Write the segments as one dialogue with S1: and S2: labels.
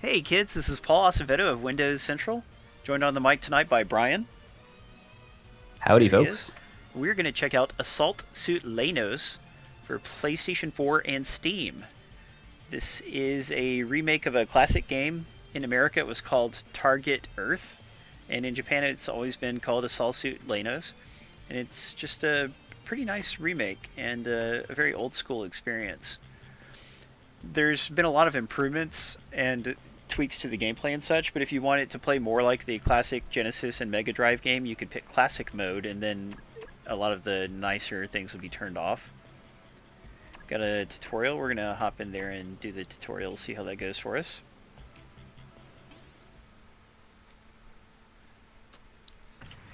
S1: Hey kids, this is Paul Acevedo of Windows Central, joined on the mic tonight by Brian.
S2: Howdy,
S1: There he is.
S2: folks.
S1: We're going to check out Assault Suit Leynos for PlayStation 4 and Steam. This is a remake of a classic game. In America, it was called Target Earth, and in Japan, it's always been called Assault Suit Leynos. And it's just a pretty nice remake and a very old school experience. There's been a lot of improvements and tweaks to the gameplay and such, but if you want it to play more like the classic Genesis and Mega Drive game, you could pick classic mode, and then a lot of the nicer things would be turned off. Got a tutorial. We're gonna hop in there and do the tutorial, see how that goes for us.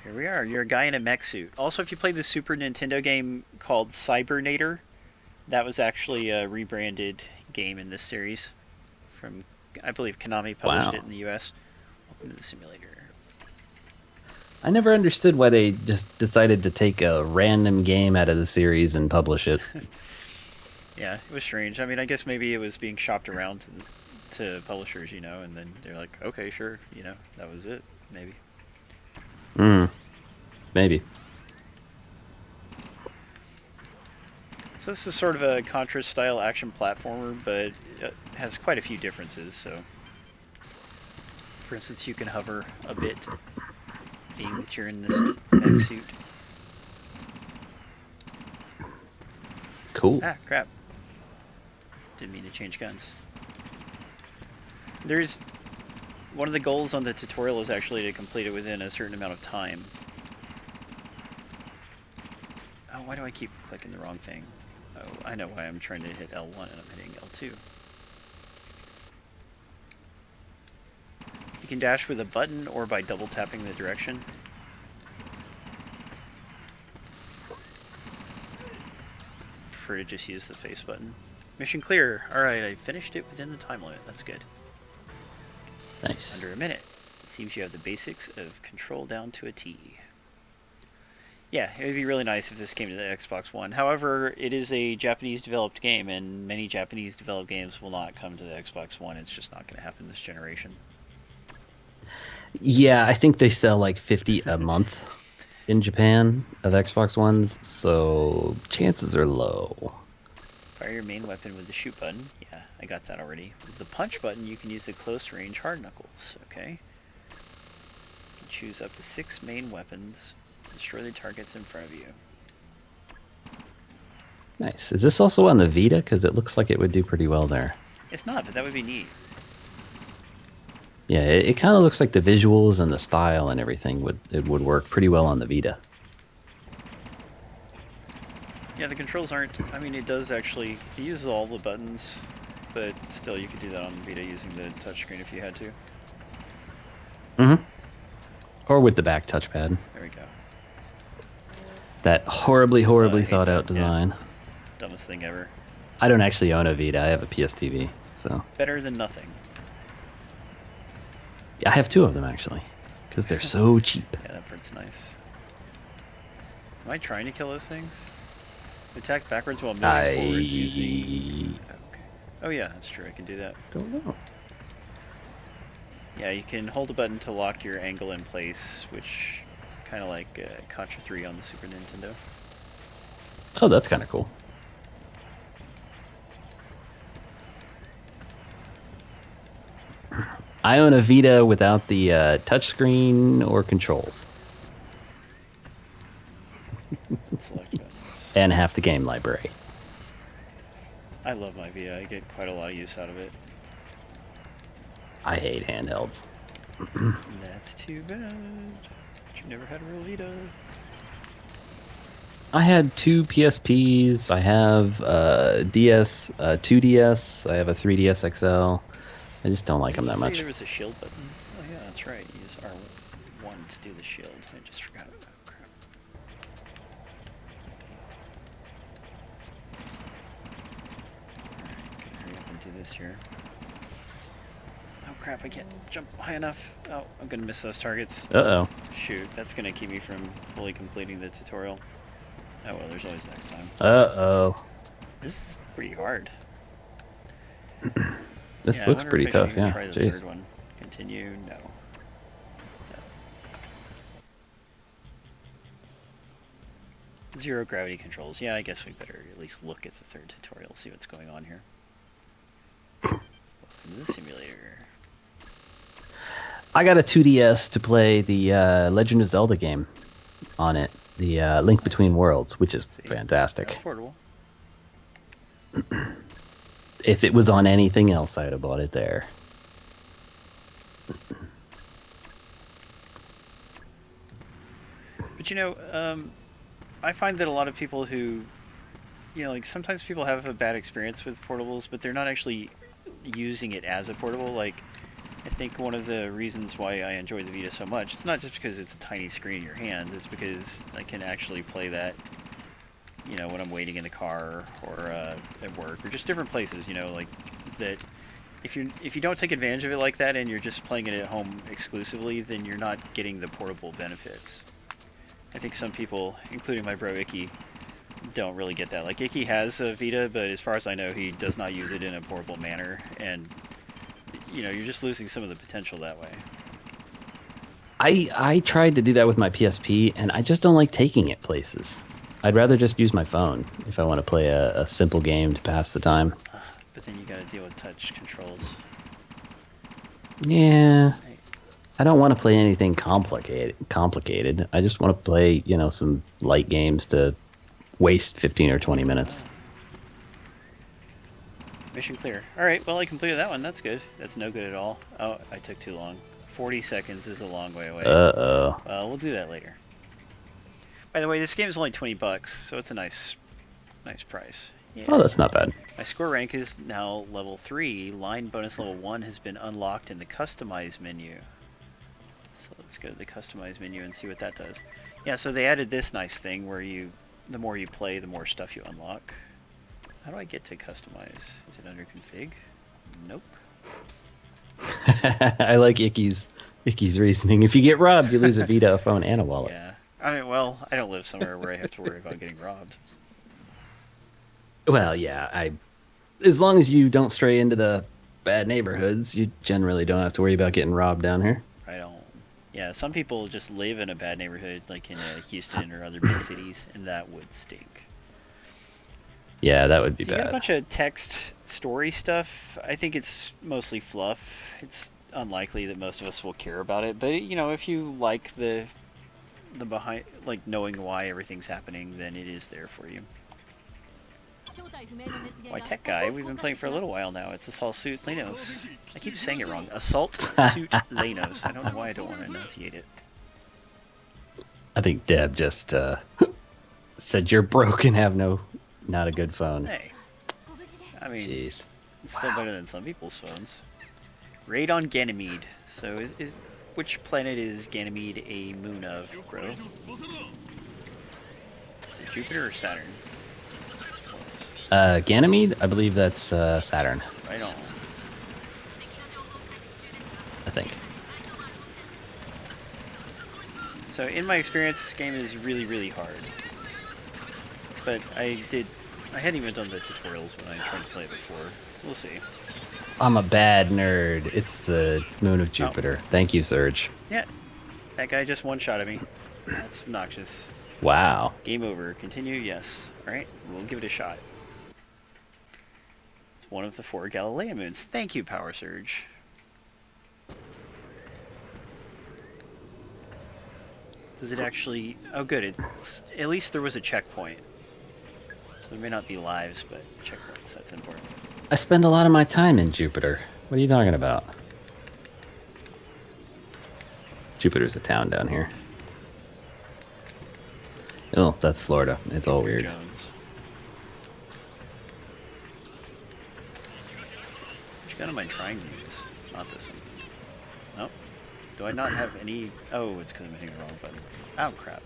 S1: Here we are. You're a guy in a mech suit. Also, if you played the Super Nintendo game called Cybernator, that was actually a rebranded game in this series from, I believe, Konami published it in the US. Welcome to the simulator.
S2: I never understood why they just decided to take a random game out of the series and publish it.
S1: Yeah, it was strange. I mean, I guess maybe it was being shopped around to publishers, you know, and then they're like, okay, sure, you know, that was it, maybe.
S2: Maybe.
S1: So this is sort of a Contra-style action platformer, but it has quite a few differences. So, for instance, you can hover a bit, being that you're in this mech suit.
S2: Cool.
S1: Ah, crap. Didn't mean to change guns. There's one of the goals on the tutorial is actually to complete it within a certain amount of time. Oh, why do I keep clicking the wrong thing? Oh, I know why. I'm trying to hit L1 and I'm hitting L2. You can dash with a button or by double tapping the direction. Prefer to just use the face button. Mission clear. Alright, I finished it within the time limit. That's good.
S2: Nice.
S1: Under a minute. It seems you have the basics of control down to a T. Yeah, it would be really nice if this came to the Xbox One. However, it is a Japanese-developed game, and many Japanese-developed games will not come to the Xbox One. It's just not going to happen this generation.
S2: Yeah, I think they sell like 50 a month in Japan of Xbox Ones, so chances are low.
S1: Fire your main weapon with the shoot button. Yeah, I got that already. With the punch button, you can use the close-range hard knuckles. Okay. You can choose up to 6 main weapons. Destroy the targets in front of you.
S2: Nice. Is this also on the Vita? Because it looks like it would do pretty well there.
S1: It's not, but that would be neat.
S2: Yeah, it kind of looks like the visuals and the style and everything would work pretty well on the Vita.
S1: Yeah, the controls aren't... I mean, it does actually... It uses all the buttons, but still you could do that on the Vita using the touchscreen if you had to.
S2: Mm-hmm. Or with the back touchpad.
S1: There we go.
S2: That horribly thought out
S1: that.
S2: design.
S1: Yeah. Dumbest thing ever.
S2: I don't actually own a Vita. I have a PS TV, so...
S1: Better than nothing.
S2: I have 2 of them, actually, because they're so cheap.
S1: Yeah, that part's nice. Am I trying to kill those things? Attack backwards while moving forward using... Okay. Oh yeah, that's true. I can do that.
S2: Don't know.
S1: Yeah, you can hold a button to lock your angle in place, which kind of like Contra 3 on the Super Nintendo.
S2: Oh, that's kind of cool. I own a Vita without the touchscreen or controls.
S1: Select buttons.
S2: And half the game library.
S1: I love my Vita. I get quite a lot of use out of it.
S2: I hate handhelds.
S1: That's too bad. You never had a real Vita.
S2: I had 2 PSPs. I have DS, 2DS. I have a 3DS XL. I just don't like them that much.
S1: There was a shield button. Oh yeah, that's right. Use R1 to do the shield. I just forgot about that. Crap. Alright, gotta hurry up and do this here. Oh crap, I can't jump high enough. Oh, I'm gonna miss those targets.
S2: Uh-oh.
S1: Shoot, that's gonna keep me from fully completing the tutorial. Oh well, there's always next time.
S2: Uh-oh.
S1: This is pretty hard.
S2: This
S1: Yeah, I
S2: looks
S1: wonder
S2: pretty
S1: if I should
S2: tough,
S1: even
S2: yeah.
S1: try the
S2: Jeez.
S1: third one. Continue, no. Zero gravity controls. Yeah, I guess we better at least look at the third tutorial, see what's going on here. Welcome to the simulator.
S2: I got a 2DS to play the Legend of Zelda game on it, the Link Between Worlds, which is fantastic.
S1: That's portable.
S2: If it was on anything else, I'd have bought it there.
S1: But you know, I find that a lot of people who, you know, like sometimes people have a bad experience with portables, but they're not actually using it as a portable. Like, I think one of the reasons why I enjoy the Vita so much, it's not just because it's a tiny screen in your hands, it's because I can actually play that, you know, when I'm waiting in the car or at work or just different places, you know, like that. If you don't take advantage of it like that and you're just playing it at home exclusively, then you're not getting the portable benefits. I think some people, including my bro Icky, don't really get that. Like, Icky has a Vita, but as far as I know, he does not use it in a portable manner, and you know, you're just losing some of the potential that way.
S2: I tried to do that with my PSP, and I just don't like taking it places. I'd rather just use my phone if I want to play a simple game to pass the time.
S1: But then you gotta deal with touch controls.
S2: Yeah. I don't want to play anything complicated. I just want to play, you know, some light games to waste 15 or 20 minutes.
S1: Mission clear. Alright, well I completed that one. That's good. That's no good at all. Oh, I took too long. 40 seconds is a long way away.
S2: Uh-oh.
S1: We'll do that later. By the way, this game is only $20, so it's a nice price. Yeah.
S2: Oh, that's not bad.
S1: My score rank is now level 3. Line bonus level 1 has been unlocked in the customize menu. So let's go to the customize menu and see what that does. Yeah, so they added this nice thing where the more you play, the more stuff you unlock. How do I get to customize? Is it under config? Nope.
S2: I like Icky's reasoning. If you get robbed, you lose a Vita, a phone, and a wallet.
S1: Yeah. I mean, well, I don't live somewhere where I have to worry about getting robbed.
S2: Well, yeah, as long as you don't stray into the bad neighborhoods, you generally don't have to worry about getting robbed down here.
S1: I don't. Yeah, some people just live in a bad neighborhood, like in Houston or other big cities, and that would stink.
S2: Yeah, that would be
S1: So you
S2: bad.
S1: got a bunch of text story stuff. I think it's mostly fluff. It's unlikely that most of us will care about it, but you know, if you like the behind, like knowing why everything's happening, then it is there for you. Why Tech Guy? We've been playing for a little while now. It's Assault Suit Leynos. I keep saying it wrong. Assault Suit Leynos. I don't know why I don't want to enunciate it.
S2: I think Deb just said you're broke and have not a good phone.
S1: Hey. I mean,
S2: Jeez.
S1: it's still better than some people's phones. Raid on Ganymede. So which planet is Ganymede a moon of, bro? Is it Jupiter or Saturn?
S2: Ganymede? I believe that's Saturn.
S1: Right on.
S2: I think.
S1: So in my experience, this game is really, really hard. But I hadn't even done the tutorials when I tried to play it before. We'll see.
S2: I'm a bad nerd. It's the moon of Jupiter. Oh. Thank you, Surge.
S1: Yeah. That guy just one-shot at me. That's obnoxious.
S2: Wow.
S1: Game over. Continue? Yes. Alright, we'll give it a shot. It's one of the 4 Galilean moons. Thank you, Power Surge. Does it actually... Oh, good. At least there was a checkpoint. There may not be lives, but checkpoints. That's important.
S2: I spend a lot of my time in Jupiter. What are you talking about? Jupiter's a town down here. Oh, that's Florida. It's all weird.
S1: Jones. Which gun am I trying to use? Not this one. Nope. Do I not have any... Oh, it's because I'm hitting the wrong button. Oh, crap.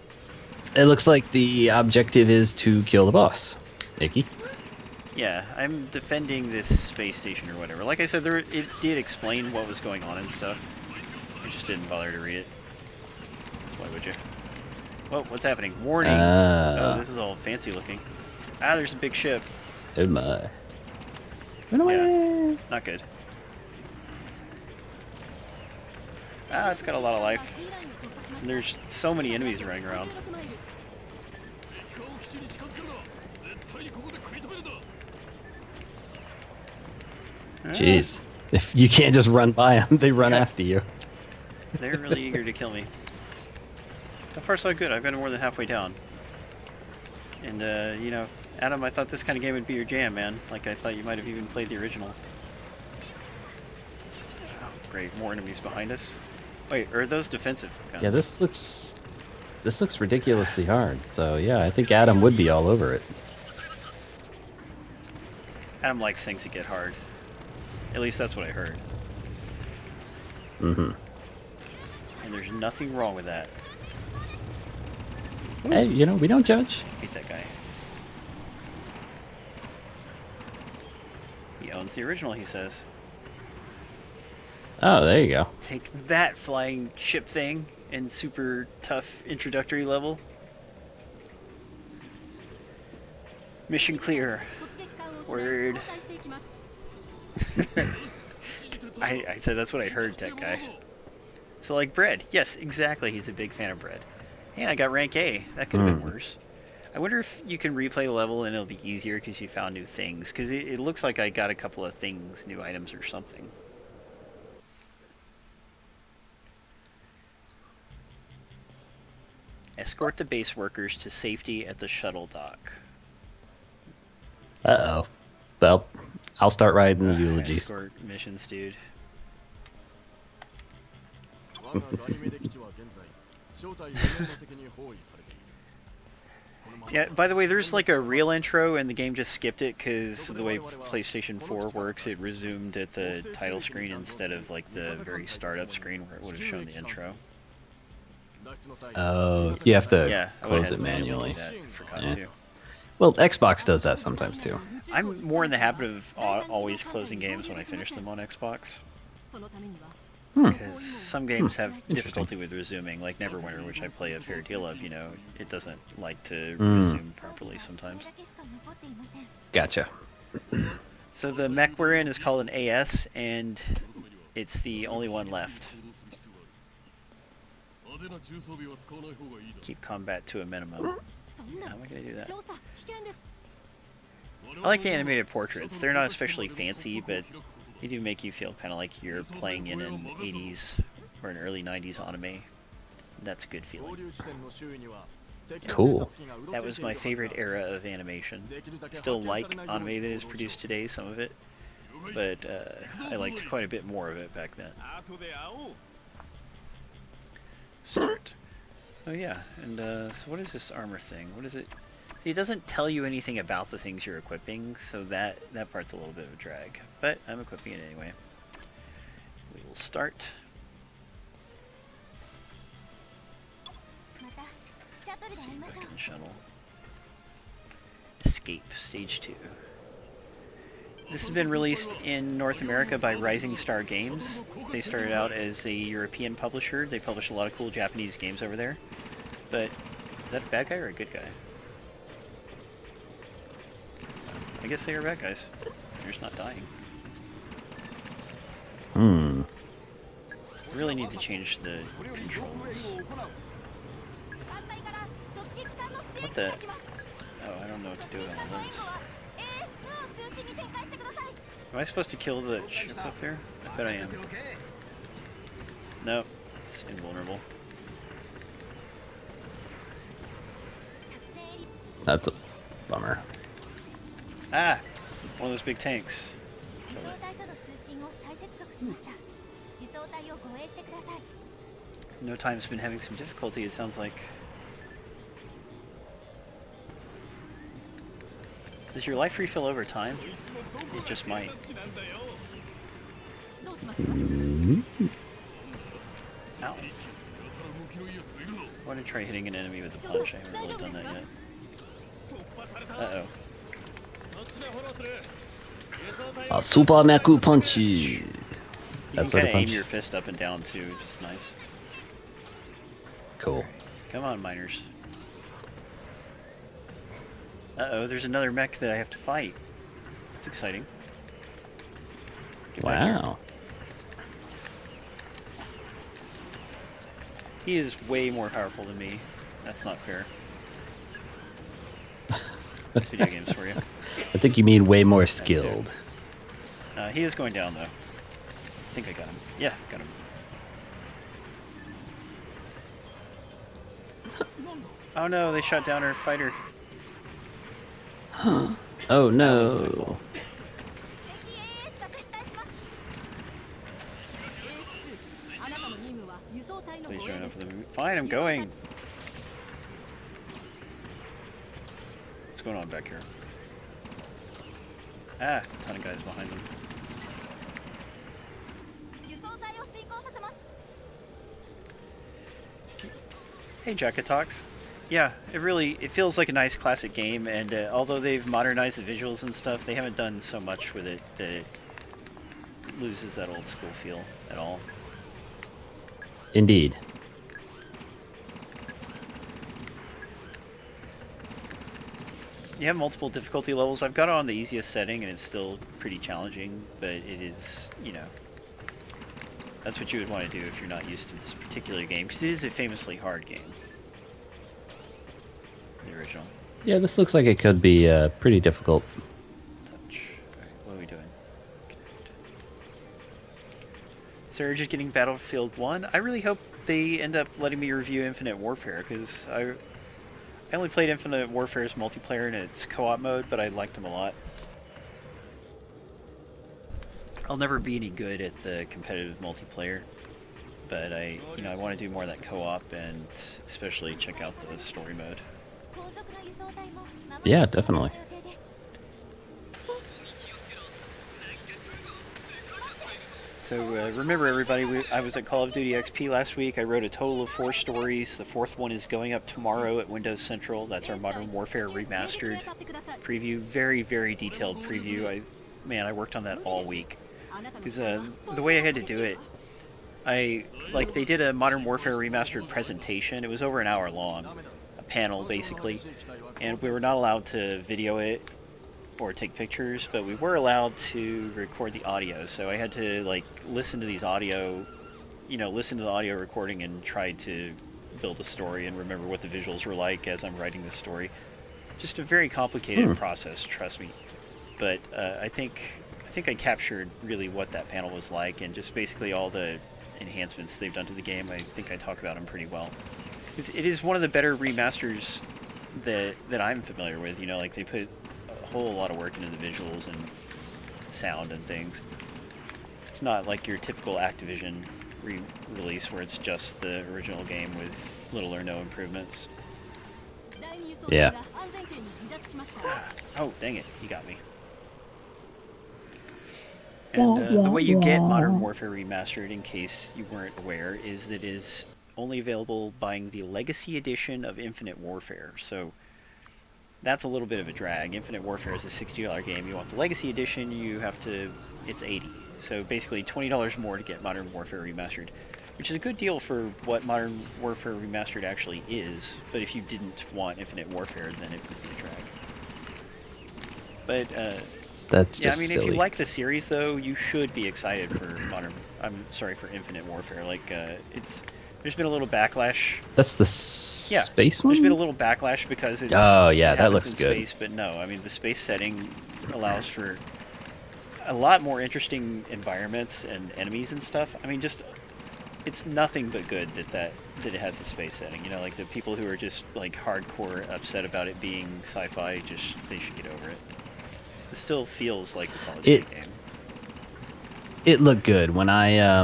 S2: It looks like the objective is to kill the boss. Icky.
S1: Yeah, I'm defending this space station or whatever. Like I said, it did explain what was going on and stuff. I just didn't bother to read it. That's why would you? Whoa, what's happening? Warning! Oh, this is all fancy looking. Ah, there's a big ship.
S2: Oh my. Run away!
S1: Yeah, not good. Ah, it's got a lot of life. And there's so many enemies running around.
S2: Jeez. If you can't just run by them, they run after you.
S1: They're really eager to kill me. So far so good, I've gotten more than halfway down. And, you know, Adam, I thought this kind of game would be your jam, man. Like, I thought you might have even played the original. Oh, great, more enemies behind us. Wait, are those defensive guns?
S2: Yeah, this looks ridiculously hard. So, yeah, I think Adam would be all over it.
S1: Adam likes things that get hard. At least that's what I heard.
S2: Mm-hmm.
S1: And there's nothing wrong with that.
S2: Hey, you know, we don't judge.
S1: Beat that guy. He owns the original, he says.
S2: Oh, there you go.
S1: Take that, flying ship thing in super tough introductory level. Mission clear. Word. I said that's what I heard, tech guy. So like bread. Yes, exactly. He's a big fan of bread. And I got rank A. That could have been worse. I wonder if you can replay the level and it'll be easier because you found new things. Because it looks like I got a couple of things, new items or something. Escort the base workers to safety at the shuttle dock.
S2: Uh-oh. Well, I'll start writing the eulogies.
S1: Escort missions, dude. Yeah, by the way, there's like a real intro and the game just skipped it because the way PlayStation 4 works, it resumed at the title screen instead of like the very startup screen where it would have shown the intro.
S2: Oh, you have to
S1: Yeah,
S2: close it manually.
S1: Forgot to.
S2: Well, Xbox does that sometimes too.
S1: I'm more in the habit of always closing games when I finish them on Xbox. Because some games have difficulty with resuming, like Neverwinter, which I play a fair deal of, you know, it doesn't like to resume properly sometimes.
S2: Gotcha.
S1: So the mech we're in is called an AS, and it's the only one left. Keep combat to a minimum. How am I going to do that? I like the animated portraits. They're not especially fancy, but they do make you feel kind of like you're playing in an 80s or an early 90s anime. That's a good feeling.
S2: Cool.
S1: That was my favorite era of animation. Still like anime that is produced today, some of it, but I liked quite a bit more of it back then. Start. Oh yeah, and so what is this armor thing? What is it? See, it doesn't tell you anything about the things you're equipping, so that part's a little bit of a drag. But I'm equipping it anyway. We will start. Second shuttle. Escape, stage 2. This has been released in North America by Rising Star Games. They started out as a European publisher. They publish a lot of cool Japanese games over there. But, is that a bad guy or a good guy? I guess they are bad guys. They're just not dying. I really need to change the controls. What the? Oh, I don't know what to do with all this. Am I supposed to kill the ship up there? I bet I am. Nope, it's invulnerable.
S2: That's a bummer.
S1: Ah! One of those big tanks. No time's been having some difficulty, it sounds like. Does your life refill over time? It just might. Ow. I want to try hitting an enemy with a punch. I haven't really done that yet. Uh-oh.
S2: A super Meku punch.
S1: You
S2: That
S1: can
S2: sort
S1: kind
S2: of
S1: of aim
S2: punch.
S1: your fist up and down too, which is nice.
S2: Cool.
S1: Come on, miners. Uh-oh, there's another mech that I have to fight. That's exciting. Get back here.
S2: Wow.
S1: He is way more powerful than me. That's not fair. That's video games for you.
S2: I think you mean way more
S1: That too.
S2: skilled.
S1: He is going down though. I think I got him. Yeah, got him. Oh no, they shot down our fighter.
S2: Huh. Oh
S1: That was my
S2: no.
S1: fault. Please join up for the movie. Fine, I'm going. What's going on back here? Ah, a ton of guys behind them. Hey, Jacket Talks. Yeah, it feels like a nice classic game, and although they've modernized the visuals and stuff, they haven't done so much with it that it loses that old school feel at all.
S2: Indeed.
S1: You have multiple difficulty levels. I've got it on the easiest setting, and it's still pretty challenging, but it is, you know, that's what you would want to do if you're not used to this particular game, because it is a famously hard game. The original.
S2: Yeah, this looks like it could be pretty difficult.
S1: Touch. Alright, what are we doing? Surge is getting Battlefield 1. I really hope they end up letting me review Infinite Warfare, because I only played Infinite Warfare's multiplayer in its co-op mode, but I liked them a lot. I'll never be any good at the competitive multiplayer, but I want to do more of that co-op and especially check out the story mode.
S2: Yeah, definitely.
S1: So remember everybody, I was at Call of Duty XP last week. I wrote a total of 4 stories. The 4th one is going up tomorrow at Windows Central. That's our Modern Warfare Remastered preview. Very, very detailed preview. I worked on that all week. Because the way I had to do it, they did a Modern Warfare Remastered presentation. It was over an hour long, a panel basically, and we were not allowed to video it or take pictures, but we were allowed to record the audio. So I had to listen to these audio, listen to the audio recording and try to build a story and remember what the visuals were like as I'm writing the story. Just a very complicated process, trust me. But I think I captured really what that panel was like, and just basically all the enhancements they've done to the game. I think I talk about them pretty well. It is one of the better remasters that I'm familiar with. They put a whole lot of work into the visuals and sound and things. It's not like your typical Activision re-release where it's just the original game with little or no improvements.
S2: Yeah.
S1: Oh, dang it, you got me. And the way you get Modern Warfare Remastered, in case you weren't aware, is that it is only available buying the Legacy Edition of Infinite Warfare. So that's a little bit of a drag. Infinite Warfare is a $60 game. You want the Legacy Edition, it's $80. So basically $20 more to get Modern Warfare Remastered, which is a good deal for what Modern Warfare Remastered actually is. But if you didn't want Infinite Warfare, then it would be a drag. But
S2: that's
S1: yeah,
S2: just silly.
S1: If you like the series, though, you should be excited for for Infinite Warfare. There's been a little backlash.
S2: That's the space one?
S1: There's been a little backlash because it's...
S2: Oh, yeah, that looks
S1: in
S2: good.
S1: Space, but no, the space setting allows for a lot more interesting environments and enemies and stuff. It's nothing but good that it has the space setting. The people who are just, hardcore upset about it being sci-fi, they should get over it. It still feels like a Call of Duty game.
S2: It looked good. When I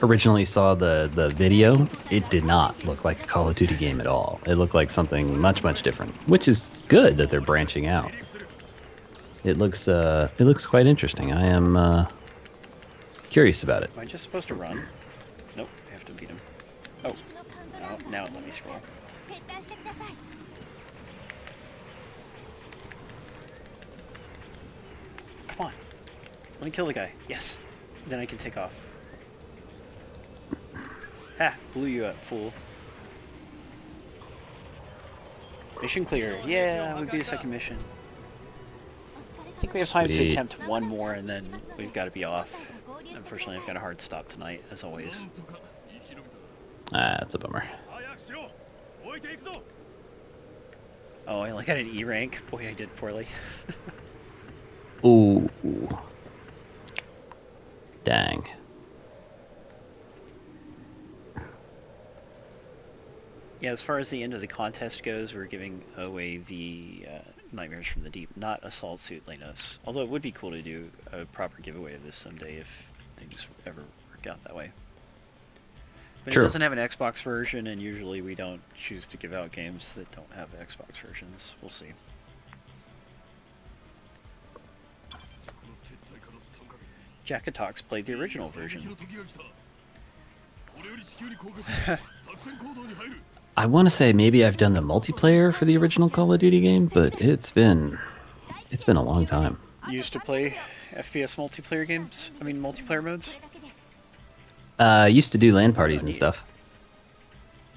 S2: originally saw the video, it did not look like a Call of Duty game at all. It looked like something much, much different, which is good that they're branching out. It looks quite interesting. I am curious about it.
S1: Am I just supposed to run? Nope, I have to beat him. Oh, now let me scroll. Come on, let me kill the guy. Yes. Then I can take off. Ha! Blew you up, fool. Mission clear. Yeah, we beat a second mission. I think we have time to attempt one more and then we've got to be off. Unfortunately, I've got a hard stop tonight, as always.
S2: Ah, that's a bummer.
S1: Oh, I only got an E rank. Boy, I did poorly.
S2: Ooh. Dang.
S1: Yeah, as far as the end of the contest goes, we're giving away the Nightmares from the Deep, not Assault Suit Leynos. Although it would be cool to do a proper giveaway of this someday if things ever work out that way. But
S2: True.
S1: It doesn't have an Xbox version, and usually we don't choose to give out games that don't have Xbox versions. We'll see. Jackatox played the original version.
S2: I want to say maybe I've done the multiplayer for the original Call of Duty game, but it's been a long time.
S1: You used to play FPS multiplayer games? I mean, multiplayer modes?
S2: Used to do LAN parties and stuff,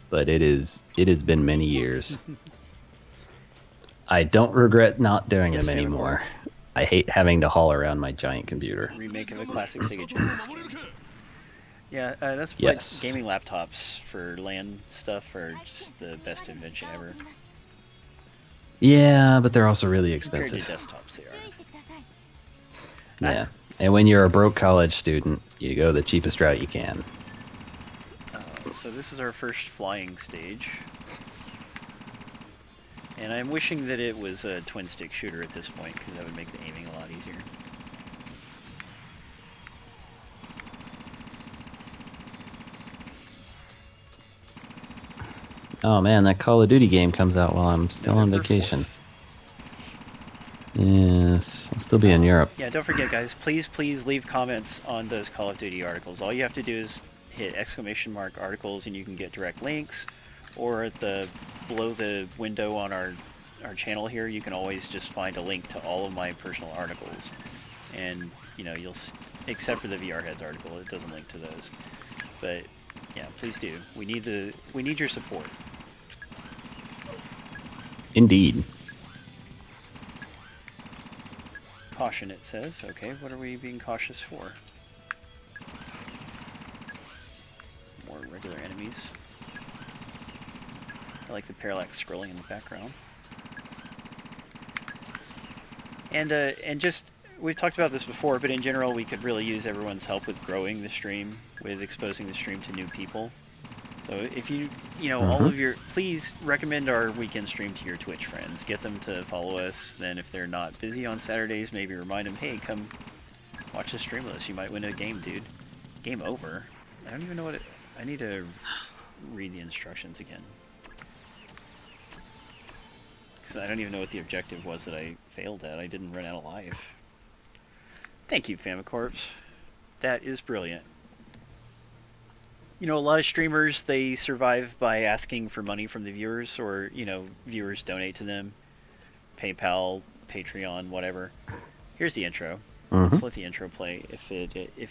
S2: but it has been many years. I don't regret not doing them anymore. I hate having to haul around my giant computer.
S1: Remake of a classic Sega Genesis game. Yeah, that's like gaming laptops for LAN stuff are just the best invention ever.
S2: Yeah, but they're also really expensive.
S1: Compared to desktops, they are.
S2: Yeah, and when you're a broke college student, you go the cheapest route you can.
S1: So this is our first flying stage. And I'm wishing that it was a twin-stick shooter at this point, because that would make the aiming a lot easier.
S2: Oh man, that Call of Duty game comes out while I'm still on vacation.
S1: 4th.
S2: Yes, I'll still be in Europe.
S1: Yeah, don't forget guys, please leave comments on those Call of Duty articles. All you have to do is hit ! articles and you can get direct links, or at the below the window on our channel here, you can always just find a link to all of my personal articles. And, you know, except for the VR Heads article, it doesn't link to those. But yeah, please do. We need your support.
S2: Indeed.
S1: Caution, it says. Okay, what are we being cautious for? More regular enemies. I like the parallax scrolling in the background. And just, we've talked about this before, but in general we could really use everyone's help with growing the stream, with exposing the stream to new people. So if you know, all of your, please recommend our weekend stream to your Twitch friends. Get them to follow us. Then if they're not busy on Saturdays, maybe remind them, hey, come watch the stream with us. You might win a game, dude. Game over. I don't even know what it, I need to read the instructions again. Because I don't even know what the objective was that I failed at. I didn't run out of life. Thank you, Famicorps. That is brilliant. You know, a lot of streamers, they survive by asking for money from the viewers, or, you know, viewers donate to them. PayPal, Patreon, whatever. Here's the intro. Let's let the intro play if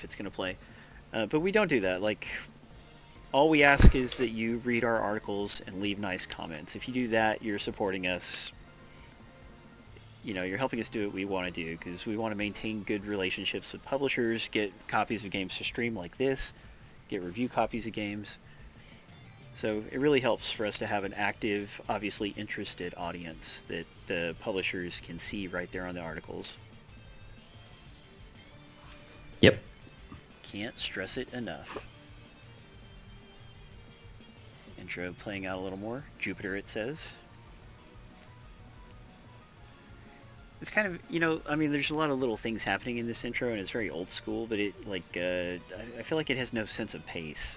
S1: it's going to play. But we don't do that. Like, all we ask is that you read our articles and leave nice comments. If you do that, you're supporting us. You know, you're helping us do what we want to do, because we want to maintain good relationships with publishers, get copies of games to stream like this, get review copies of games. So it really helps for us to have an active, obviously interested audience that the publishers can see right there on the articles.
S2: Yep.
S1: Can't stress it enough. Intro playing out a little more. Jupiter, it says. It's kind of, you know, I mean, there's a lot of little things happening in this intro, and it's very old school, but it, like, I feel like it has no sense of pace.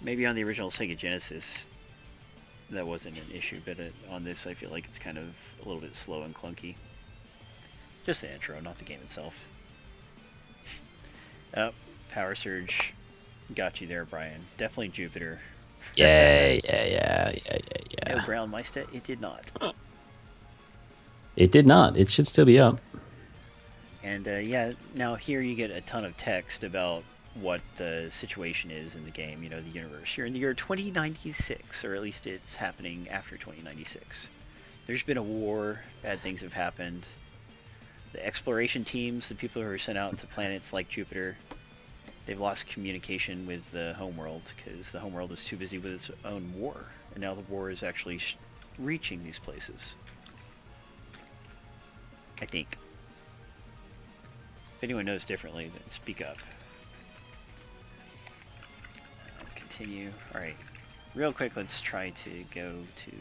S1: Maybe on the original Sega Genesis, that wasn't an issue, but on this, I feel like it's kind of a little bit slow and clunky. Just the intro, not the game itself. Power Surge got you there, Brian. Definitely Jupiter.
S2: Yeah.
S1: No, Brownmeister, it did not.
S2: It did not. It should still be up.
S1: And yeah, now here you get a ton of text about what the situation is in the game, you know, the universe. You're in the year 2096, or at least it's happening after 2096. There's been a war, bad things have happened. The exploration teams, the people who are sent out to planets like Jupiter, they've lost communication with the homeworld because the homeworld is too busy with its own war, and now the war is actually reaching these places. I think. If anyone knows differently, then speak up. Continue. Alright. Real quick, let's try to go to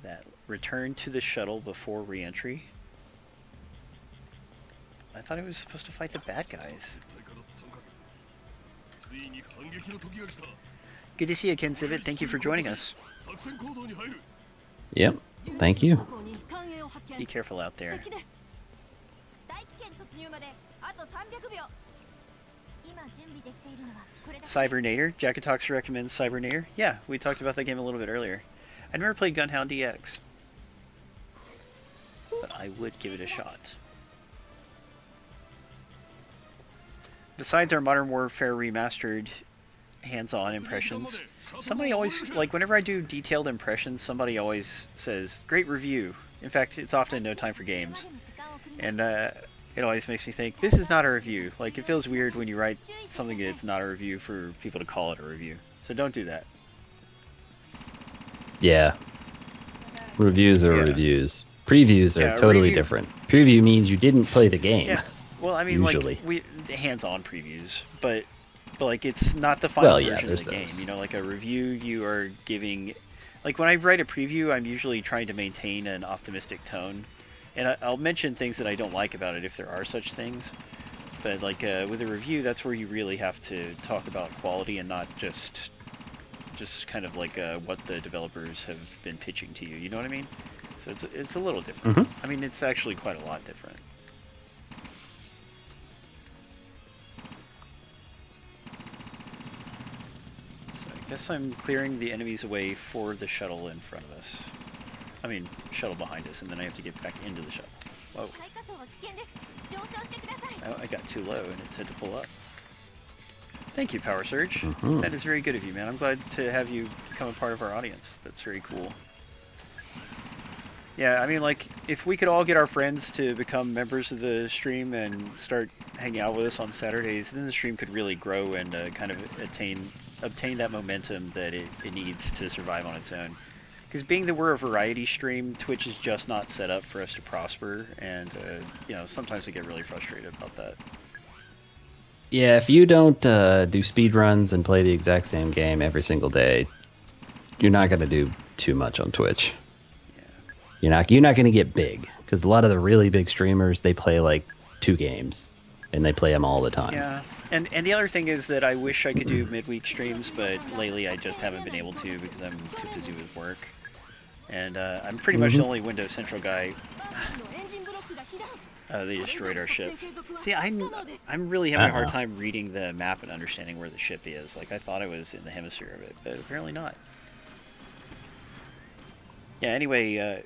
S1: that. Return to the shuttle before re-entry. I thought I was supposed to fight the bad guys. Good to see you, Ken Civet. Thank you for joining us.
S2: Yep. Thank you.
S1: Be careful out there. Cybernator. Jackatox recommends Cybernator. Yeah, we talked about that game a little bit earlier. I never played Gunhound DX, but I would give it a shot. Besides our Modern Warfare Remastered hands-on impressions, somebody always, like whenever I do detailed impressions, somebody always says, great review. In fact, it's often No Time for Games. And it always makes me think, this is not a review. Like, it feels weird when you write something that's not a review for people to call it a review. So don't do that.
S2: Yeah. Reviews are reviews. Previews are totally different. Preview means you didn't play the game.
S1: Yeah. Well, I mean,
S2: usually.
S1: like, hands-on previews, but like, it's not the final version of the game. You know, like a review, you are giving... Like, when I write a preview, I'm usually trying to maintain an optimistic tone. And I'll mention things that I don't like about it if there are such things. But, like, with a review, that's where you really have to talk about quality and not just kind of like what the developers have been pitching to you. You know what I mean? So it's a little different.
S2: Mm-hmm.
S1: I mean, it's actually quite a lot different. So I guess I'm clearing the enemies away for the shuttle in front of us. I mean, shuttle behind us, and then I have to get back into the shuttle. Whoa. Oh, I got too low, and it said to pull up. Thank you, Power Surge.
S2: Mm-hmm.
S1: That is very good of you, man. I'm glad to have you become a part of our audience. That's very cool. Yeah, I mean, like, if we could all get our friends to become members of the stream and start hanging out with us on Saturdays, then the stream could really grow and kind of obtain that momentum that it needs to survive on its own. Because being that we're a variety stream, Twitch is just not set up for us to prosper, and you know, sometimes I get really frustrated about that.
S2: Yeah, if you don't do speed runs and play the exact same game every single day, you're not going to do too much on Twitch. Yeah. You're not going to get big, because a lot of the really big streamers, they play like 2 games, and they play them all the time.
S1: Yeah, and the other thing is that I wish I could do midweek streams, but lately I just haven't been able to because I'm too busy with work. And I'm pretty much the only Windows Central guy. They destroyed our ship. See, I'm really having a hard time reading the map and understanding where the ship is. Like, I thought I was in the hemisphere of it, but apparently not. Yeah, anyway,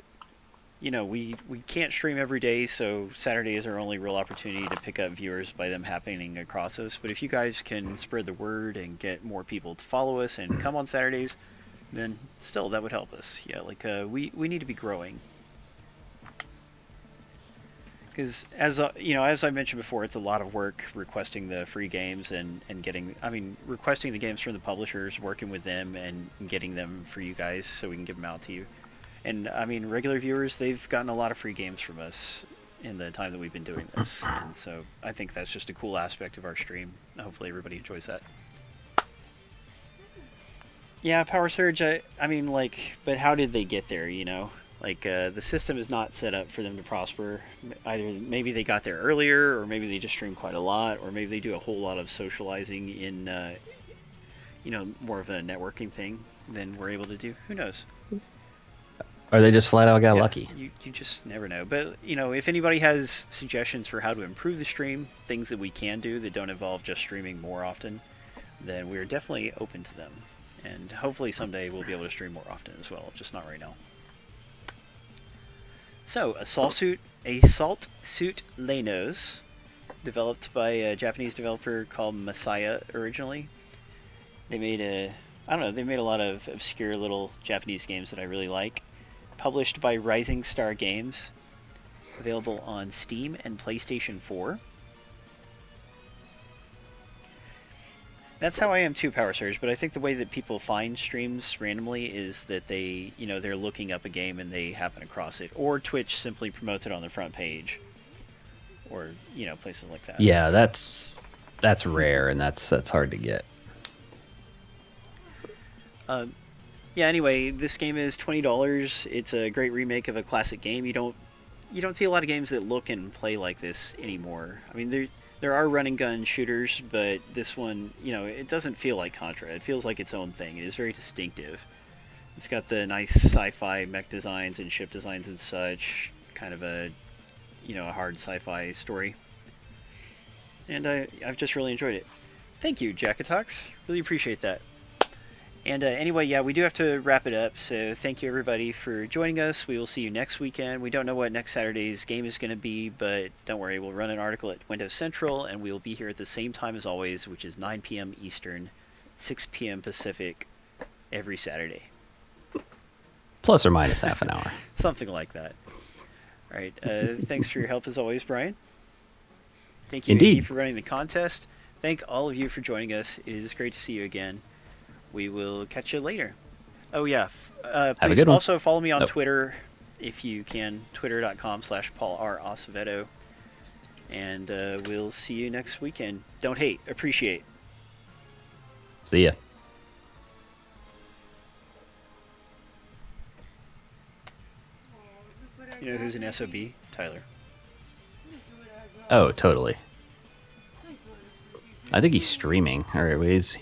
S1: you know, we can't stream every day, so Saturday is our only real opportunity to pick up viewers by them happening across us. But if you guys can spread the word and get more people to follow us and come on Saturdays, then still that would help us. Yeah, like we need to be growing. Because as you know, as I mentioned before, it's a lot of work requesting the free games and getting, I mean, requesting the games from the publishers, working with them and getting them for you guys so we can give them out to you. And I mean, regular viewers, they've gotten a lot of free games from us in the time that we've been doing this. And so I think that's just a cool aspect of our stream. Hopefully everybody enjoys that. Yeah, Power Surge, I mean, like, but how did they get there, you know? Like, the system is not set up for them to prosper. Either maybe they got there earlier, or maybe they just stream quite a lot, or maybe they do a whole lot of socializing in, you know, more of a networking thing than we're able to do. Who knows?
S2: Or they just flat out got lucky.
S1: You just never know. But, you know, if anybody has suggestions for how to improve the stream, things that we can do that don't involve just streaming more often, then we're definitely open to them. And hopefully someday we'll be able to stream more often as well, just not right now. So, Assault Suit Leynos, developed by a Japanese developer called Messiah originally. They made they made a lot of obscure little Japanese games that I really like. Published by Rising Star Games. Available on Steam and PlayStation 4. That's how I am too, Power Surge. But I think the way that people find streams randomly is that they, they're looking up a game and they happen across it, or Twitch simply promotes it on their front page, or places like that.
S2: Yeah, that's rare, and that's hard to get.
S1: Yeah. Anyway, this game is $20. It's a great remake of a classic game. You don't see a lot of games that look and play like this anymore. I mean, there are run and gun shooters, but this one, it doesn't feel like Contra. It feels like its own thing. It is very distinctive. It's got the nice sci-fi mech designs and ship designs and such. Kind of a, a hard sci-fi story. And I've just really enjoyed it. Thank you, Jackatox. Really appreciate that. And anyway, yeah, we do have to wrap it up, so thank you everybody for joining us. We will see you next weekend. We don't know what next Saturday's game is going to be, but don't worry, we'll run an article at Windows Central, and we will be here at the same time as always, which is 9 p.m. Eastern, 6 p.m. Pacific, every Saturday.
S2: Plus or minus half an hour.
S1: Something like that. All right, thanks for your help as always, Brian. Thank you,
S2: Indeed,
S1: for running the contest. Thank all of you for joining us. It is great to see you again. We will catch you later. Oh yeah, please also follow me on Twitter if you can, twitter.com/Paul R. Acevedo. And we'll see you next weekend. Don't hate, appreciate.
S2: See ya.
S1: You know who's an SOB? Tyler.
S2: Oh, totally. I think he's streaming. Or he was.